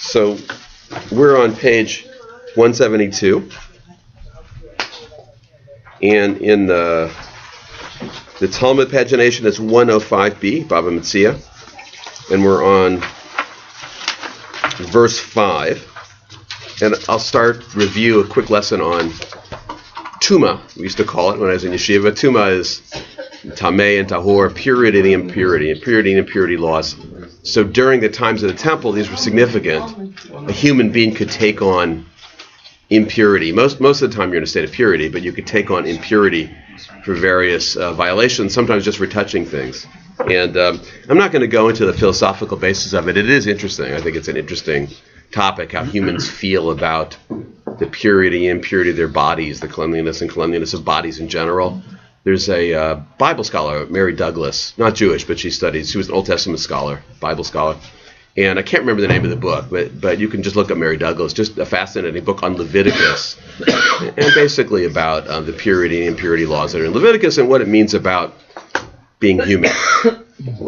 So we're on page 172, and in the Talmud pagination is 105b, Baba Metzia, and we're on verse 5. And I'll review a quick lesson on Tuma. We used to call it when I was in yeshiva. Tuma is Tameh and Tahor, purity and impurity laws. So during the times of the temple, these were significant. A human being could take on impurity. Most of the time you're in a state of purity, but you could take on impurity for various violations, sometimes just for touching things. And I'm not going to go into the philosophical basis of it. It is interesting. I think it's an interesting topic, how humans feel about the purity and impurity of their bodies, the cleanliness and cleanliness of bodies in general. There's a Bible scholar, Mary Douglas, not Jewish, but she was an Old Testament scholar, Bible scholar. And I can't remember the name of the book, but you can just look up Mary Douglas, just a fascinating book on Leviticus, and basically about the purity and impurity laws that are in Leviticus and what it means about being human,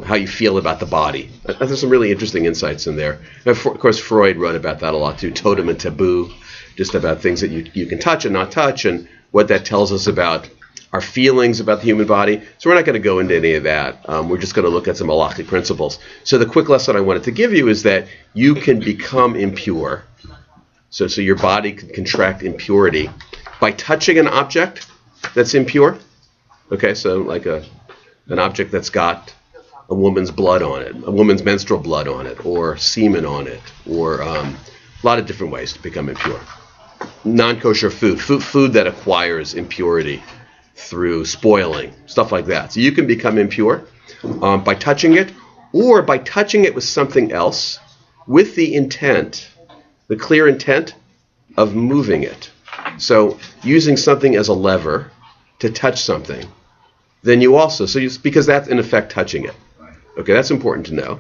how you feel about the body. There's some really interesting insights in there. And of course, Freud wrote about that a lot too, totem and taboo, just about things that you can touch and not touch, and what that tells us about our feelings about the human body. So we're not going to go into any of that. We're just going to look at some halakhic principles. So the quick lesson I wanted to give you is that you can become impure. So your body can contract impurity by touching an object that's impure. Okay, so like an object that's got a woman's blood on it, a woman's menstrual blood on it, or semen on it, or a lot of different ways to become impure. Non-kosher food that acquires impurity through spoiling, stuff like that. So you can become impure by touching it, or by touching it with something else with the intent, the clear intent of moving it. So using something as a lever to touch something, then you also, because that's in effect touching it. Okay, that's important to know.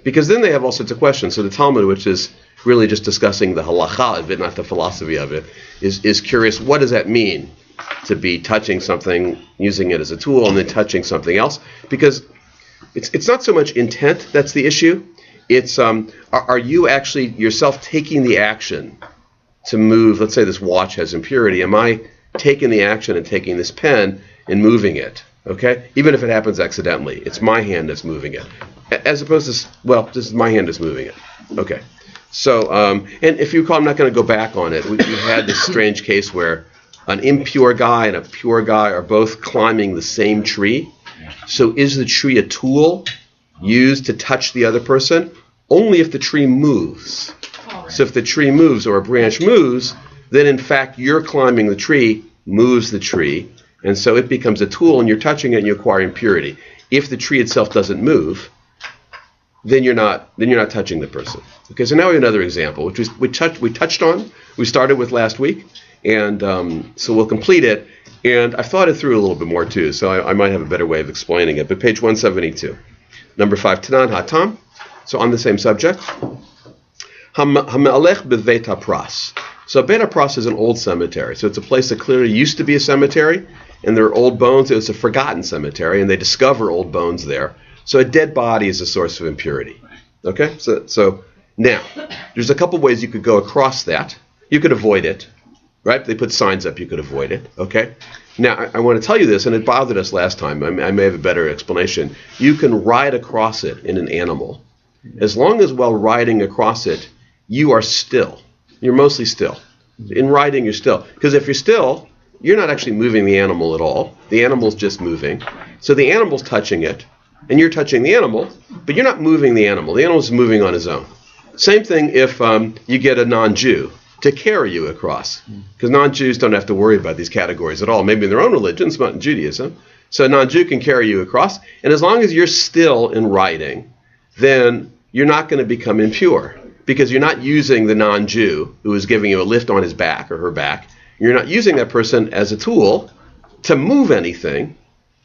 Because then they have all sorts of questions. So the Talmud, which is really just discussing the halacha of it, not the philosophy of it, is curious, what does that mean to be touching something, using it as a tool, and then touching something else? Because it's not so much intent that's the issue. It's are you actually yourself taking the action to move? Let's say this watch has impurity. Am I taking the action and taking this pen and moving it? Okay, even if it happens accidentally, it's my hand that's moving it, as opposed to, this is my hand that's moving it. Okay, so and if you recall, I'm not going to go back on it. We had this strange case where an impure guy and a pure guy are both climbing the same tree. So is the tree a tool used to touch the other person? Only if the tree moves. So if the tree moves or a branch moves, then in fact your climbing the tree moves the tree, and so it becomes a tool and you're touching it and you acquire impurity. If the tree itself doesn't move, then you're not touching the person. Okay, so now we have another example, which we touched on. We started with last week. And so we'll complete it. And I've thought it through a little bit more too, so I might have a better way of explaining it. But page 172, number 5, Tanan Hatam. So on the same subject, Hamelech b'Veit HaPras. So Beit HaPras is an old cemetery. So it's a place that clearly used to be a cemetery, and there are old bones. It was a forgotten cemetery, and they discover old bones there. So a dead body is a source of impurity. Okay, so now there's a couple ways you could go across that. You could avoid it. Right? They put signs up, you could avoid it. Okay? Now, I want to tell you this, and it bothered us last time. I may have a better explanation. You can ride across it in an animal. As long as while riding across it, you are still. You're mostly still. In riding, you're still. Because if you're still, you're not actually moving the animal at all. The animal's just moving. So the animal's touching it, and you're touching the animal, but you're not moving the animal. The animal's moving on its own. Same thing if you get a non-Jew to carry you across, because non-Jews don't have to worry about these categories at all, maybe in their own religions, but in Judaism. So a non-Jew can carry you across, and as long as you're still in riding, then you're not going to become impure, because you're not using the non-Jew who is giving you a lift on his back or her back. You're not using that person as a tool to move anything.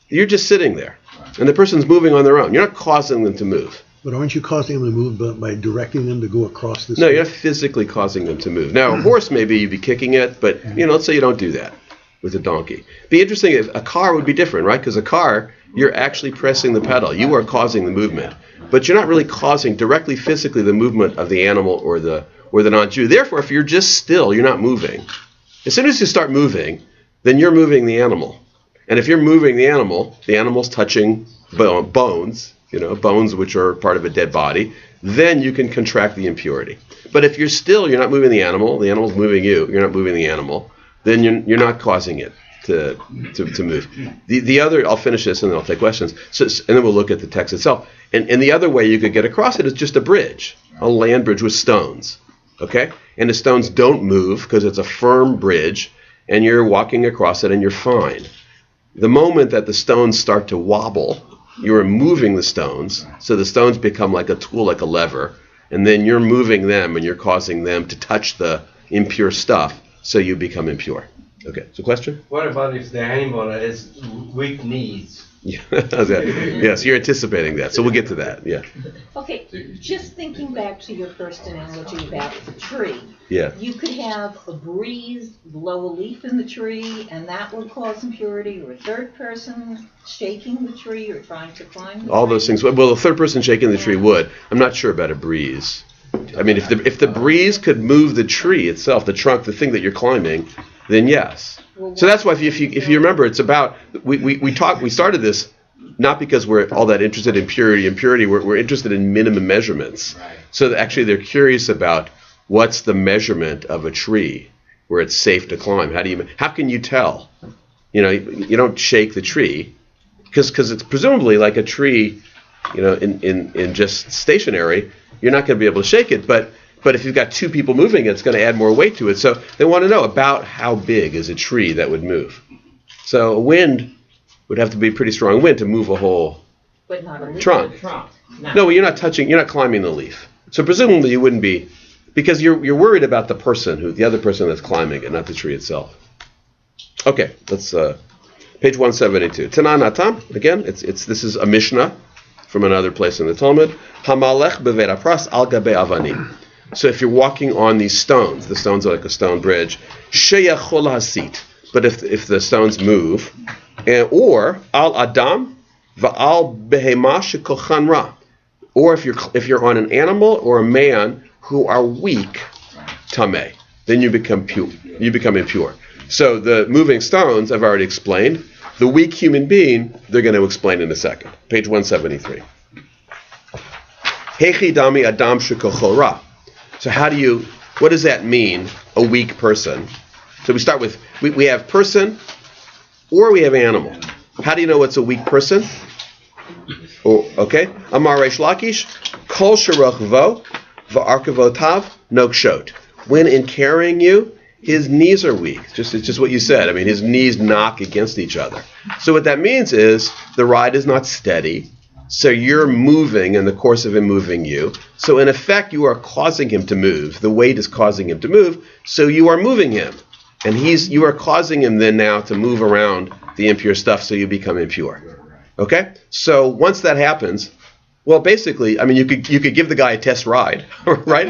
You're just sitting there, and the person's moving on their own. You're not causing them to move. But aren't you causing them to move by directing them to go across this? No, you're not physically causing them to move. Now, a horse, maybe you'd be kicking it, but let's say you don't do that with a donkey. Be interesting if a car would be different, right? Because a car, you're actually pressing the pedal. You are causing the movement. but you're not really causing directly physically the movement of the animal or the non-Jew. Therefore, if you're just still, you're not moving. As soon as you start moving, then you're moving the animal. And if you're moving the animal's touching bones, bones which are part of a dead body, then you can contract the impurity. But if you're still, you're not moving the animal's moving you, you're not moving the animal, then you're not causing it to move. The other, I'll finish this and then I'll take questions, and then we'll look at the text itself. And the other way you could get across it is just a bridge, a land bridge with stones, okay? And the stones don't move because it's a firm bridge, and you're walking across it and you're fine. The moment that the stones start to wobble, you're moving the stones, so the stones become like a tool, like a lever, and then you're moving them and you're causing them to touch the impure stuff, so you become impure. Okay, so question? What about if the animal has weak knees? Yeah. Yes, you're anticipating that, so we'll get to that. Yeah. Okay, just thinking back to your first analogy about the tree. Yeah. You could have a breeze blow a leaf in the tree, and that will cause impurity, or a third person shaking the tree or trying to climb the All tree. those things. Well, the third person shaking the tree would. I'm not sure about a breeze. I mean, if the breeze could move the tree itself, the trunk, the thing that you're climbing, then yes. So that's why if you remember, it's about we started this not because we're all that interested in purity. We're interested in minimum measurements. Right. So that actually they're curious about what's the measurement of a tree where it's safe to climb. How can you tell? You don't shake the tree because it's presumably like a tree, in just stationary. You're not going to be able to shake it, but if you've got two people moving it, it's going to add more weight to it. So they want to know about how big is a tree that would move. So a wind would have to be a pretty strong wind to move a whole But not a leaf. trunk. No, you're not climbing the leaf. So presumably you wouldn't be, because you're worried about the other person that's climbing it, not the tree itself. Okay, let's page 172. Tanan Atam, again, this is a Mishnah from another place in the Talmud. Hamalech beveit apras al gabe avanim. So if you're walking on these stones, the stones are like a stone bridge, sheyachol hasit. But if the stones move, or al adam va'al behema shekochan ra, or if you're on an animal or a man who are weak, tameh, then you become pure. You become impure. So the moving stones I've already explained. The weak human being, they're going to explain in a second. Page 173. Hechi dami adam shekocho ra. So what does that mean, a weak person? So we start with, we have person or we have animal. How do you know what's a weak person? Okay. Amar Reish Lakish, kol sherachvo v'arkavotav nokshot. When in carrying you, his knees are weak. It's just what you said. I mean, his knees knock against each other. So what that means is the ride is not steady. So you're moving in the course of him moving you. So in effect, you are causing him to move. The weight is causing him to move. So you are moving him. And you are causing him then now to move around the impure stuff so you become impure. Okay? So once that happens, well, basically, I mean, you could give the guy a test ride, right?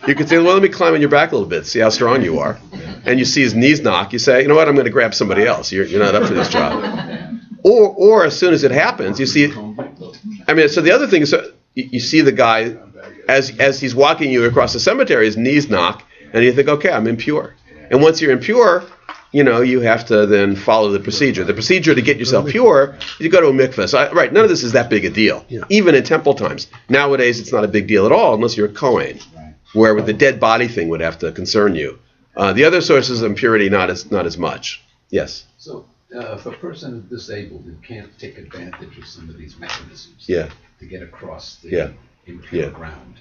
You could say, well, let me climb on your back a little bit, see how strong you are. And you see his knees knock, you say, you know what, I'm going to grab somebody else. You're not up for this job. Or as soon as it happens, you see, I mean, so the other thing is, you see the guy, as he's walking you across the cemetery, his knees knock, and you think, okay, I'm impure. And once you're impure, you have to then follow the procedure. The procedure to get yourself pure, you go to a mikveh. So, none of this is that big a deal. Yeah. Even in temple times. Nowadays, it's not a big deal at all unless you're a Kohen, where with the dead body thing would have to concern you. The other sources of impurity, not as much. Yes? So, if a person is disabled and can't take advantage of some of these mechanisms to get across the impure ground,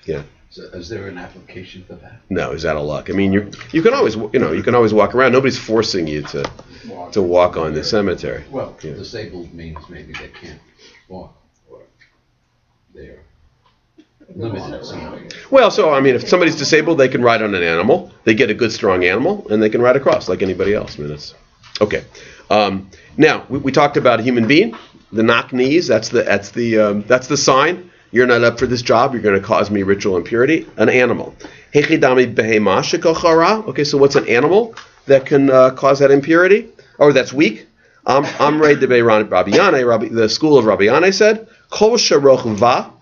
so is there an application for that? No, he's out of luck. I mean, you can always walk around. Nobody's forcing you to walk on the cemetery. Well, disabled means maybe they can't walk, or they're limited somehow. Well, so I mean, if somebody's disabled, they can ride on an animal. They get a good, strong animal, and they can ride across like anybody else. I mean, that's okay. Now we talked about a human being, the knock knees. That's the sign. You're not up for this job. You're going to cause me ritual impurity. An animal. Okay, so what's an animal that can cause that impurity? Or that's weak? Amrei de Rabbi Yanai, the school of Rabbi Yanai said, Kol sharoch va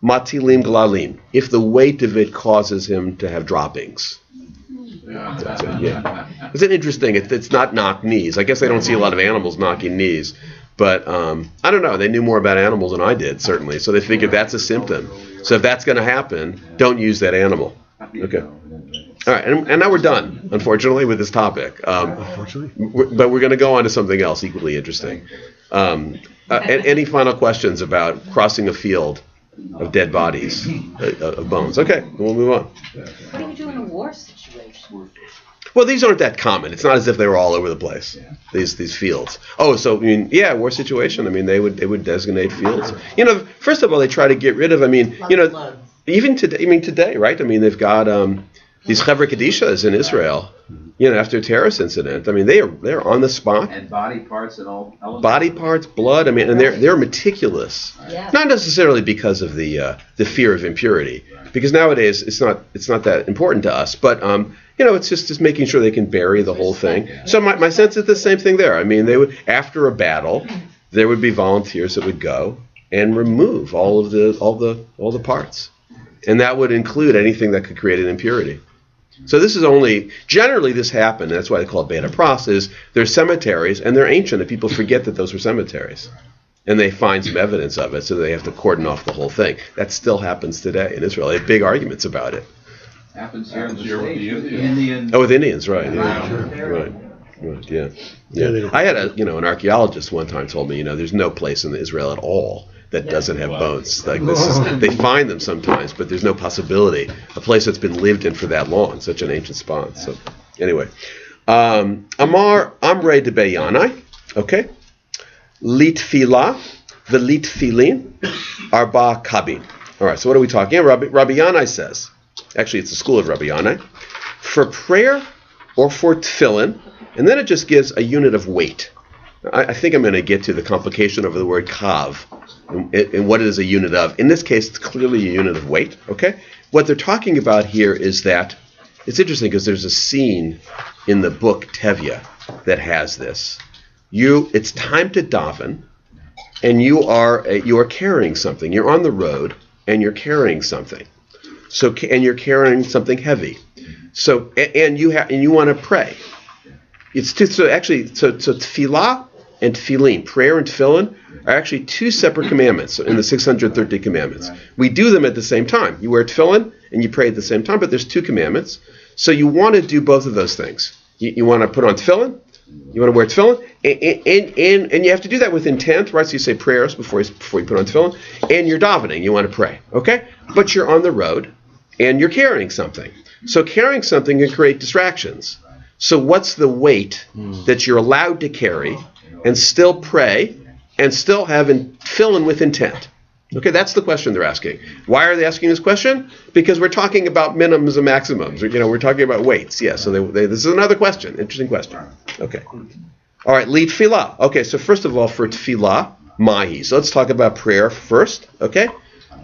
matilim glalim, if the weight of it causes him to have droppings. That's it, yeah. It's an interesting, it's not knock knees. I guess they don't see a lot of animals knocking knees. But I don't know. They knew more about animals than I did, certainly. So they figured that's a symptom. So if that's going to happen, don't use that animal. Okay. All right. And now we're done, unfortunately, with this topic. Unfortunately. But we're going to go on to something else equally interesting. Any final questions about crossing a field of dead bodies, of bones? Okay. We'll move on. What do you do in a war situation? Well, these aren't that common. It's not as if they were all over the place. These fields. Oh, so I mean, yeah, war situation. I mean, they would designate fields. First of all, they try to get rid of. I mean, even today. I mean, today, right? I mean, they've got these Chevra Kadishas in Israel. After a terrorist incident. I mean, they're on the spot. And body parts and all. Elements. Body parts, blood. I mean, and they're meticulous. Yeah. Not necessarily because of the fear of impurity, because nowadays it's not that important to us. But it's just making sure they can bury the whole thing. So my sense is the same thing there. I mean, they would, after a battle, there would be volunteers that would go and remove all the parts, and that would include anything that could create an impurity. So this is generally this happened. That's why they call it Beta Pras. Is they're cemeteries and they're ancient, and people forget that those were cemeteries, and they find some evidence of it, so they have to cordon off the whole thing. That still happens today in Israel. They have big arguments about it. Happens here in the with the States. Indians. Oh, with Indians, right? Yeah, Right. right. Yeah. they don't- I had an archaeologist one time told me, there's no place in Israel at all that doesn't have bones. Like they find them sometimes, but there's no possibility. A place that's been lived in for that long, such an ancient spot. So, anyway, Amar Amrei de Beyanai, okay, Litfila, the Litfilin, Arba Kabin. All right. So what are we talking about? Rabbi Yanai says, actually, it's the school of Rabbi Yanai, for prayer or for tefillin, and then it just gives a unit of weight. I think I'm going to get to the complication over the word kav and what it is a unit of. In this case, it's clearly a unit of weight, okay? What they're talking about here is that, it's interesting because there's a scene in the book Tevye that has this. It's time to daven, and you are carrying something. You're on the road, and you're carrying something. And you're carrying something heavy. So, and you want to pray. So tefillah and tefillin, prayer and tefillin, are actually two separate commandments in the 613 commandments. We do them at the same time. You wear tefillin and you pray at the same time, but there's two commandments. So you want to do both of those things. You want to put on tefillin, you want to wear tefillin, and you have to do that with intent, right? So you say prayers before you put on tefillin, and you're davening, you want to pray, okay? But you're on the road and you're carrying something. So carrying something can create distractions. So what's the weight that you're allowed to carry and still pray and still have tefillin with intent? Okay, that's the question they're asking. Why are they asking this question? Because we're talking about minimums and maximums. We're talking about weights. Yeah, so this is another question. Interesting question. Okay. All right, lead tefillah. Okay, so first of all, for tefillah, mahi. So let's talk about prayer first, okay?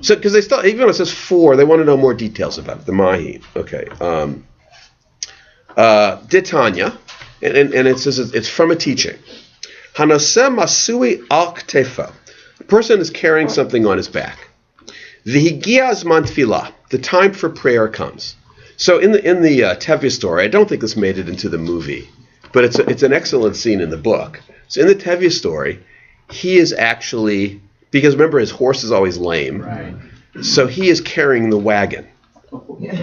So, because even though it says for, they want to know more details about it, the mahi. Okay. Ditanya, and it says it's from a teaching. Hanaseh masui al ktefo. A person is carrying something on his back. V'higia zman tefillah. The time for prayer comes. So in the Tevye story, I don't think this made it into the movie, but it's an excellent scene in the book. So in the Tevye story, he is actually, because remember his horse is always lame, Right. so he is carrying the wagon.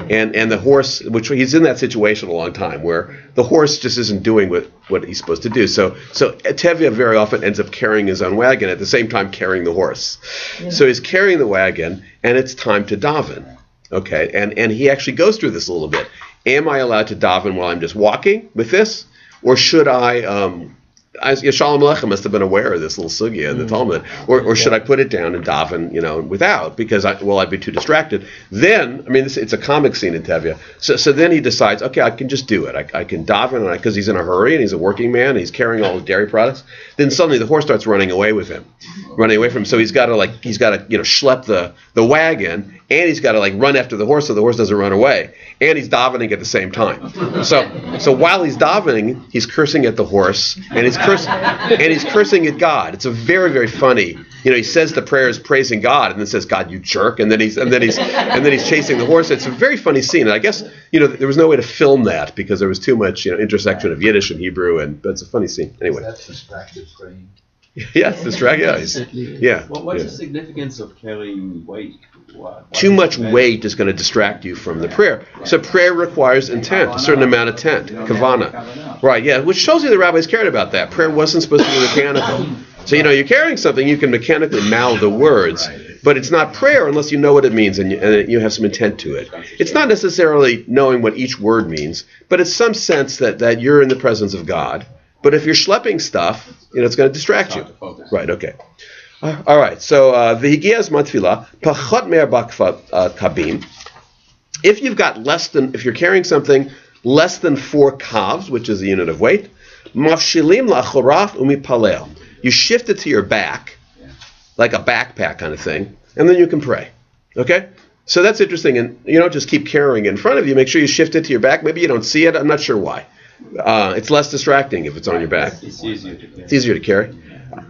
And the horse, which he's in that situation a long time, where the horse just isn't doing what he's supposed to do. So Tevye very often ends up carrying his own wagon at the same time carrying the horse. Yeah. So he's carrying the wagon, and it's time to daven. Okay, and he actually goes through this a little bit. Am I allowed to daven while I'm just walking with this, or should I? Shalom Aleichem must have been aware of this little sugya in the Talmud, or should I put it down and daven, without, because I'd be too distracted. Then, it's a comic scene in Tevye. So then he decides, okay, I can just do it. I can daven, because he's in a hurry and he's a working man and he's carrying all his dairy products. Then suddenly the horse starts running away from him. So he's got to schlep the wagon, and he's got to run after the horse so the horse doesn't run away. And he's davening at the same time. So while he's davening, he's cursing at the horse, and he's he's cursing at God. It's a very, very funny. He says the prayers praising God, and then says, "God, you jerk," and then he's chasing the horse. It's a very funny scene. And I guess there was no way to film that because there was too much intersection of Yiddish and Hebrew, but it's a funny scene. Anyway. That's distracted praying. Yes, distracted. Yeah. Well, what's the significance of carrying weight? Too much weight is going to distract you from the prayer. So prayer requires intent, a certain amount of intent, kavana. Right, yeah, which shows you the rabbis cared about that. Prayer wasn't supposed to be mechanical. So, you're carrying something, you can mechanically mouth the words, but it's not prayer unless you know what it means and you have some intent to it. It's not necessarily knowing what each word means, but it's some sense that you're in the presence of God. But if you're schlepping stuff, it's going to distract you. Right, okay. All right, so v'higias matfila pachot me'arba kabim. If you're carrying something less than 4 kavs, which is a unit of weight, mafshilim la'achoraf umipalel. You shift it to your back, like a backpack kind of thing, and then you can pray. Okay? So that's interesting, and you don't just keep carrying it in front of you. Make sure you shift it to your back. Maybe you don't see it. I'm not sure why. It's less distracting if it's on your back. It's easier to carry. It's easier to carry.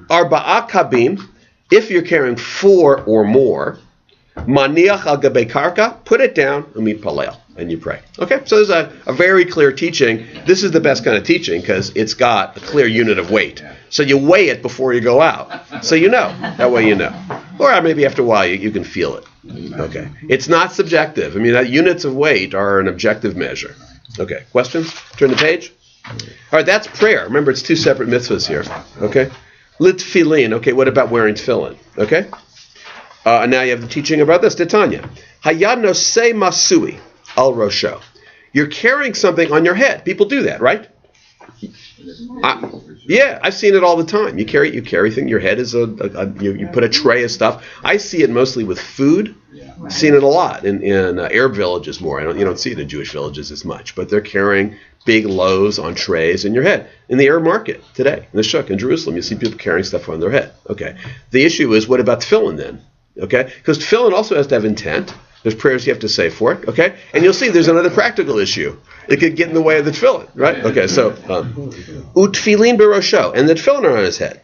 Arba'a kabim. If you're carrying 4 or more, maniach al gabe karka, put it down, umipalel, and you pray. Okay, so there's a very clear teaching. This is the best kind of teaching because it's got a clear unit of weight. So you weigh it before you go out. So that way you know. Or maybe after a while you can feel it. Okay, it's not subjective. Units of weight are an objective measure. Okay, questions? Turn the page. All right, that's prayer. Remember, it's 2 separate mitzvahs here. Okay. Litfilin. Okay, what about wearing tefillin? Okay. And now you have the teaching about this. Titania. Hayad nosei masui al rosho. You're carrying something on your head. People do that, right? Yeah, I've seen it all the time. You carry things. Your head is you put a tray of stuff. I see it mostly with food. I've seen it a lot in Arab villages more. You don't see it in Jewish villages as much, but they're carrying big loaves on trays in your head. In the Arab market today, in the shuk in Jerusalem, you see people carrying stuff on their head. Okay. The issue is, what about tefillin then? Okay, because tefillin also has to have intent. There's prayers you have to say for it. Okay, and you'll see there's another practical issue. It could get in the way of the tefillin, right? Okay, so utfilin barosho, and the tefillin are on his head.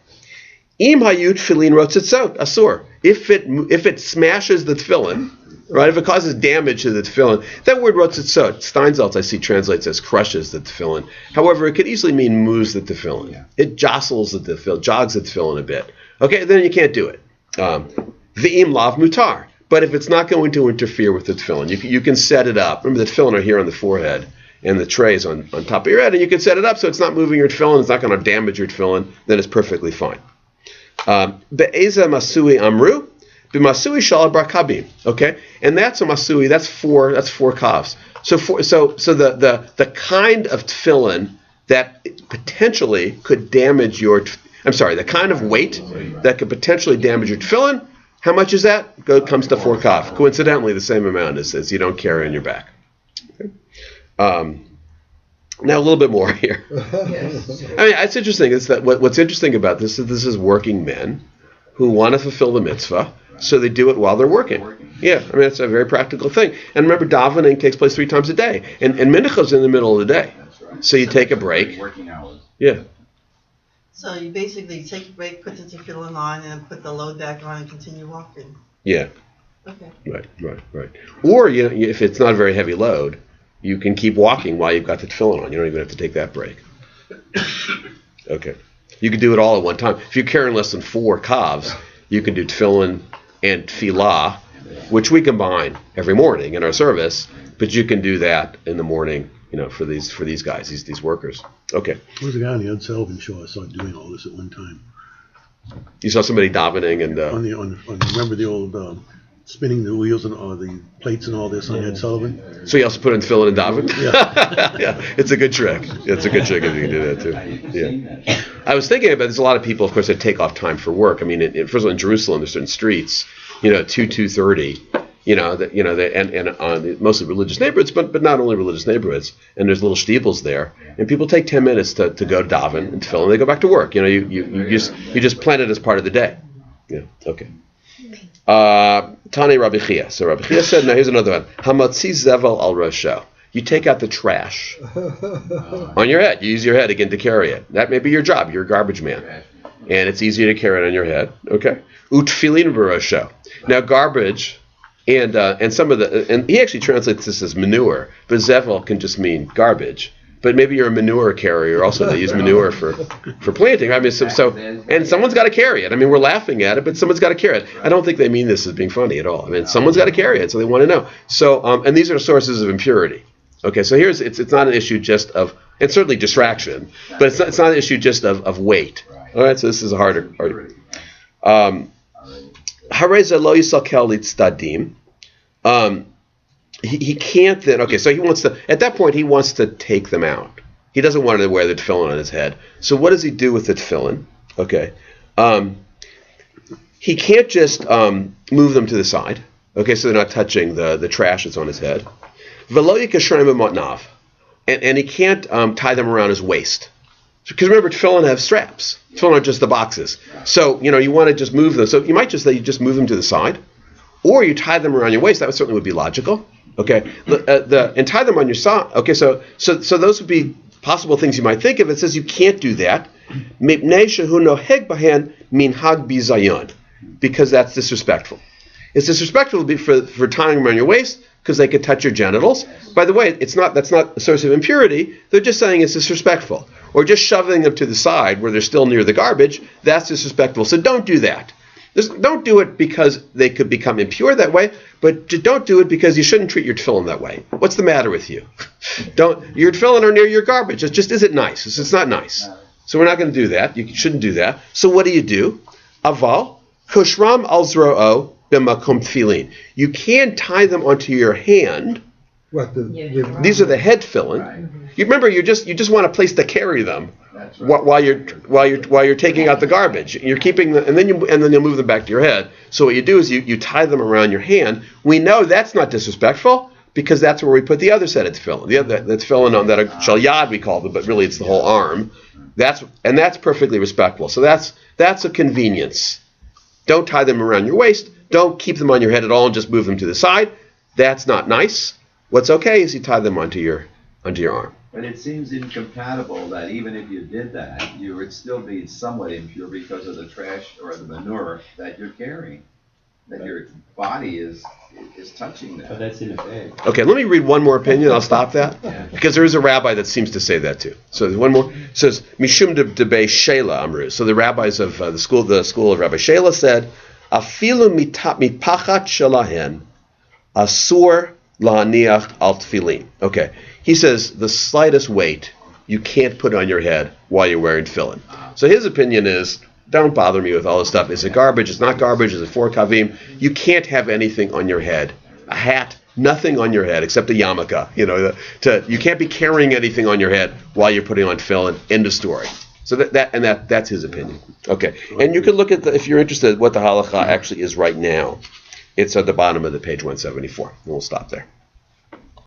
Im hayut tefillin rotzitzot asur. If it smashes the tefillin, right? If it causes damage to the tefillin, that word rotzitzot, Steinsaltz I see translates as crushes the tefillin. However, it could easily mean moves the tefillin. Yeah. It jostles the tefillin, jogs the tefillin a bit. Okay, then you can't do it. V'im lav mutar. But if it's not going to interfere with the tefillin, you can set it up. Remember, the tefillin are here on the forehead, and the tray is on top of your head, and you can set it up so it's not moving your tefillin, it's not going to damage your tefillin, then it's perfectly fine. Be'eza masui amru, b'masui shalad bar kabim. Okay, and that's a masui. That's 4 kavs. So the kind of tefillin that potentially could damage your. The kind of weight that could potentially damage your tefillin. How much is that? Comes to 4 kav. Coincidentally, the same amount as you don't carry on your back. Okay. Now a little bit more here. It's interesting. It's that what's interesting about this is working men who want to fulfill the mitzvah, so they do it while they're working. Yeah, it's a very practical thing. And remember, davening takes place 3 times a day, and mincha's in the middle of the day. So you take a break. Working hours. Yeah. So you basically take a break, put the tefillin on, and then put the load back on and continue walking. Yeah. Okay. Right. Or if it's not a very heavy load, you can keep walking while you've got the tefillin on. You don't even have to take that break. Okay. You can do it all at one time. If you're carrying less than 4 kavs, you can do tefillin and tefillah, which we combine every morning in our service. But you can do that in the morning, for these guys, these workers. Okay. There was a guy on the Ed Sullivan show I saw doing all this at one time. You saw somebody davening and remember the old spinning the wheels and all the plates and all this on Ed Sullivan? So you also put in tefillin and daven? Yeah. Yeah, it's a good trick. It's a good trick if you can do that too. Yeah. I was thinking about there's a lot of people, of course, that take off time for work. First of all, in Jerusalem, there's certain streets, 2:30. And mostly religious neighborhoods, but not only religious neighborhoods. And there's little steeples there, and people take 10 minutes to go daven and tefillin, and they go back to work. You just plan it as part of the day. Yeah. Okay. Tani Rabbi Chia. So Rabbi Chia said, now here's another one. Hamatzi zevel al rosho. you take out the trash on your head. You use your head again to carry it. That may be your job. You're a garbage man. And it's easier to carry it on your head. Okay? Utfilin barosho. Now garbage and some of the, and he actually translates this as manure, but zevel can just mean garbage. But maybe you're a manure carrier also. They use manure for planting. I mean, so and someone's got to carry it. I mean, we're laughing at it, but someone's got to carry it. I don't think they mean this as being funny at all. I mean, someone's got to carry it, so they want to know. So, and these are sources of impurity. Okay, so here's it's not an issue just of, and certainly distraction, but it's not an issue just of weight. All right, so this is a harder. Hareza lo yisakel litzdadim. He can't then, okay, so he wants to, at that point, he wants to take them out. He doesn't want to wear the tefillin on his head. So what does he do with the tefillin? Okay. He can't just move them to the side. Okay, so they're not touching the trash that's on his head. Velo yikashrayim b'motnav. And he can't tie them around his waist. Because remember, tefillin have straps. Tefillin are just the boxes. So, you want to just move them. So you might just say you just move them to the side. Or you tie them around your waist. That certainly would be logical. Okay, and tie them on your side. Okay, so those would be possible things you might think of. It says you can't do that. Because that's disrespectful. It's disrespectful for tying them around your waist because they could touch your genitals. By the way, that's not a source of impurity. They're just saying it's disrespectful. Or just shoving them to the side where they're still near the garbage. That's disrespectful. So don't do that. Don't do it because they could become impure that way, but don't do it because you shouldn't treat your tefillin that way. What's the matter with you? Your tefillin are near your garbage. It just isn't nice. It's not nice. So we're not going to do that. You shouldn't do that. So what do? Aval kushram al zro'o b'makom tefillin. You can tie them onto your hand. What These are the head tefillin. Right. You remember, you just want a place to carry them. That's right. While you're taking out the garbage, you're keeping them, and then you'll move them back to your head. So what you do is you tie them around your hand. We know that's not disrespectful because that's where we put the other set of tefillin. That's tefillin on that shal yad we call them, but really it's the whole arm. That's perfectly respectful. So that's a convenience. Don't tie them around your waist. Don't keep them on your head at all and just move them to the side. That's not nice. What's okay is you tie them onto your arm. But it seems incompatible that even if you did that, you would still be somewhat impure because of the trash or the manure that you're carrying, that your body is touching that. But that's in a bag. Okay, let me read one more opinion. I'll stop that because there is a rabbi that seems to say that too. So there's one more. It says Mishum debe Shela Amru. So the rabbis of the school of Rabbi Shela said, Afilu mipachat shelahen asur la'aniach al tefillin. Okay. He says the slightest weight you can't put on your head while you're wearing tefillin. So his opinion is, don't bother me with all this stuff. Is it garbage? Is it not garbage? Is it for kavim? You can't have anything on your head. A hat, nothing on your head except a yarmulke. You can't be carrying anything on your head while you're putting on tefillin. End of story. So that's his opinion. Okay, and you can look at if you're interested what the halacha actually is right now. It's at the bottom of the page 174. And we'll stop there.